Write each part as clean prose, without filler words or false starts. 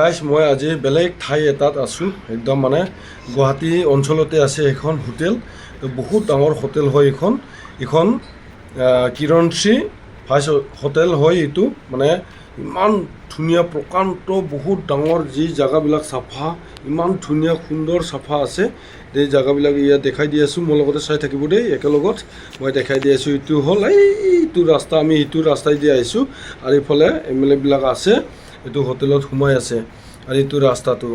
guys মই আজি বেলেগ ঠাই এটাত আছোঁ একদম মানে গুৱাহাটী অঞ্চলতে আছে এখন হোটেল বহুত ডাঙৰ হোটেল হয় এইখন কিৰণশ্ৰী ফাইভ হোটেল হয় এইটো মানে ইমান ধুনীয়া প্ৰকাণ্ড বহুত ডাঙৰ যি জেগাবিলাক চাফা ইমান ধুনীয়া সুন্দৰ চাফা আছে এই জেগাবিলাক ইয়াত দেখাই দি আছোঁ মোৰ লগতে চাই থাকিব দেই একেলগত মই দেখাই দি আছোঁ এইটো হ'ল এইটো ৰাস্তা আমি এইটো ৰাস্তাই দি আহিছোঁ আৰু এইফালে MLA বিলাক আছে এইটো হোটেলত সোমাই আছে আৰু এইটো ৰাস্তাটো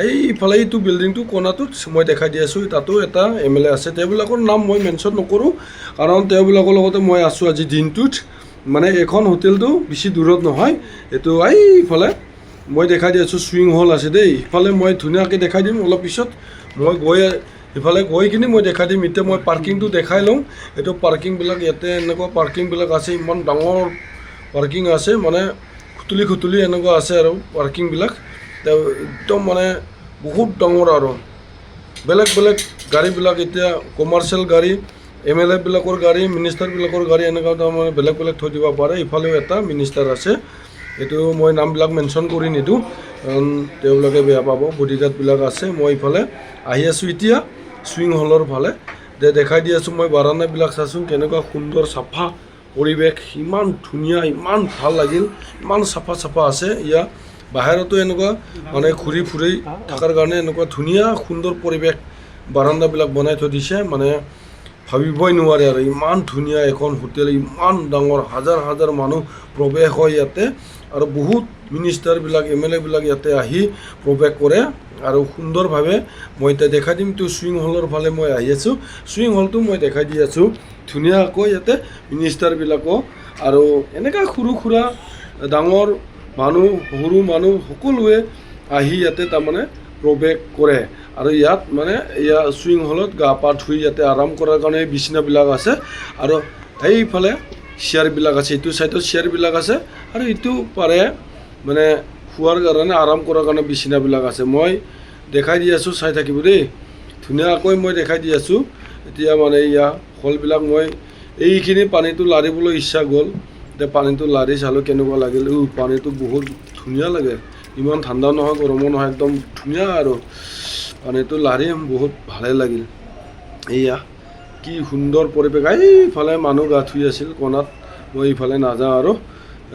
এইফালে এইটো বিল্ডিংটো কোণাটোত মই দেখাই দি আছোঁ তাতো এটা MLA আছে তেওঁবিলাকৰ নাম মই মেনশ্যন নকৰোঁ কাৰণ তেওঁবিলাকৰ লগতে মই আছোঁ আজি দিনটোত মানে এখন হোটেলটো বেছি দূৰত নহয় এইটো এইফালে মই দেখাই দি আছোঁ চুইং হল আছে দেই ইফালে মই ধুনীয়াকৈ দেখাই দিম অলপ পিছত মই ইফালে গৈ কিনি মই দেখাই দিম এতিয়া মই পাৰ্কিংটো দেখাই লওঁ এইটো পাৰ্কিংবিলাক ইয়াতে এনেকুৱা পাৰ্কিংবিলাক আছে ইমান ডাঙৰ পাৰ্কিং আছে মানে খুতুলি এনেকুৱা আছে আৰু পাৰ্কিংবিলাক একদম মানে বহুত ডাঙৰ আৰু বেলেগ গাড়ীবিলাক এতিয়া কমাৰ্চিয়েল গাড়ী MLA বিলাকৰ গাড়ী মিনিষ্টাৰবিলাকৰ গাড়ী এনেকুৱা তাৰমানে বেলেগ থৈ দিব পাৰে ইফালেও এটা মিনিষ্টাৰ আছে এইটো মই নামবিলাক মেনশ্যন কৰি নিদিওঁ কাৰণ তেওঁলোকে বেয়া পাব বডিগাৰ্ডবিলাক আছে মই ইফালে আহি আছোঁ এতিয়া চুইং হলৰ ফালে দেখাই দি আছোঁ মই বাৰাণ্ডাবিলাক চাইছোঁ কেনেকুৱা সুন্দৰ চাফা পৰিৱেশ ইমান ধুনীয়া ইমান ভাল লাগিল ইমান চাফা আছে ইয়াত বাহিৰতো এনেকুৱা মানে ঘূৰি ফুৰি থকাৰ কাৰণে এনেকুৱা ধুনীয়া সুন্দৰ পৰিৱেশ বাৰাণ্ডাবিলাক বনাই থৈ দিছে মানে ভাবিবই নোৱাৰে আৰু ইমান ধুনীয়া এখন হোটেল ইমান ডাঙৰ হাজাৰ মানুহ প্ৰৱেশ হয় ইয়াতে আৰু বহুত মিনিষ্টাৰবিলাক MLA বিলাক ইয়াতে আহি প্ৰৱেশ কৰে আৰু সুন্দৰভাৱে মই এতিয়া দেখাই দিম তো চুইং হলৰ ফালে মই আহি আছোঁ চুইং হলটো মই দেখাই দি আছোঁ ধুনীয়াকৈ ইয়াতে মিনিষ্টাৰবিলাকো আৰু এনেকুৱা সৰু সুৰা ডাঙৰ মানুহ সৰু মানুহ সকলোৱে আহি ইয়াতে তাৰমানে প্ৰৱেশ কৰে আৰু ইয়াত মানে চুইং হলত গা পা ধুই ইয়াতে আৰাম কৰাৰ কাৰণে বিচনাবিলাক আছে আৰু এইফালে চেয়াৰবিলাক আছে এইটো চাইডত চেয়াৰবিলাক আছে আৰু এইটো পাৰে মানে শোৱাৰ কাৰণে আৰাম কৰাৰ কাৰণে বিচনাবিলাক আছে মই দেখাই দি আছোঁ চাই থাকিব দেই ধুনীয়াকৈ মই দেখাই দি আছোঁ এতিয়া মানে হলবিলাক মই এইখিনি পানীটো লাৰিবলৈ ইচ্ছা গ'ল এতিয়া পানীটো লাৰি চালোঁ কেনেকুৱা লাগিল পানীটো বহুত ধুনীয়া লাগে ইমান ঠাণ্ডা নহয় গৰমো নহয় একদম ধুনীয়া আৰু পানীটো লাৰি বহুত ভালে লাগিল কি সুন্দৰ পৰিৱেশ এইফালে মানুহ গা ধুই আছিল কোণাত মই এইফালে নাযাওঁ আৰু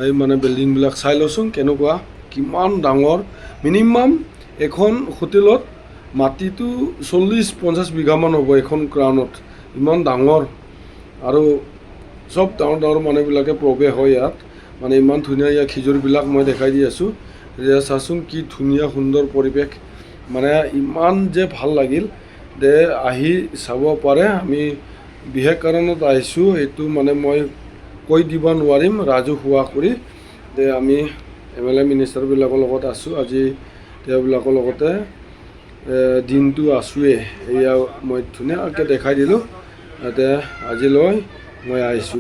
এই মানে বিল্ডিংবিলাক চাই লৈছোঁ কেনেকুৱা কিমান ডাঙৰ মিনিমাম এখন হোটেলত মাটিটো 40-50 বিঘামান হ'ব এখন ক্ৰাউনত ইমান ডাঙৰ আৰু চব ডাঙৰ মানুহবিলাকে প্ৰৱেশ হয় ইয়াত মানে ইমান ধুনীয়া খিজুৰবিলাক মই দেখাই দি আছোঁ এতিয়া চাচোন কি ধুনীয়া সুন্দৰ পৰিৱেশ মানে ইমান যে ভাল লাগিল যে আহি চাব পাৰে আমি বিশেষ কাৰণত আহিছোঁ এইটো মানে মই কৈ দিব নোৱাৰিম ৰাজহুৱা কৰি যে আমি MLA মিনিষ্টাৰবিলাকৰ লগত আছোঁ আজি তেওঁবিলাকৰ লগতে দিনটো আছোঁৱে এয়া মই ধুনীয়াকৈ দেখাই দিলোঁ এতিয়া আজিলৈ মই আহিছোঁ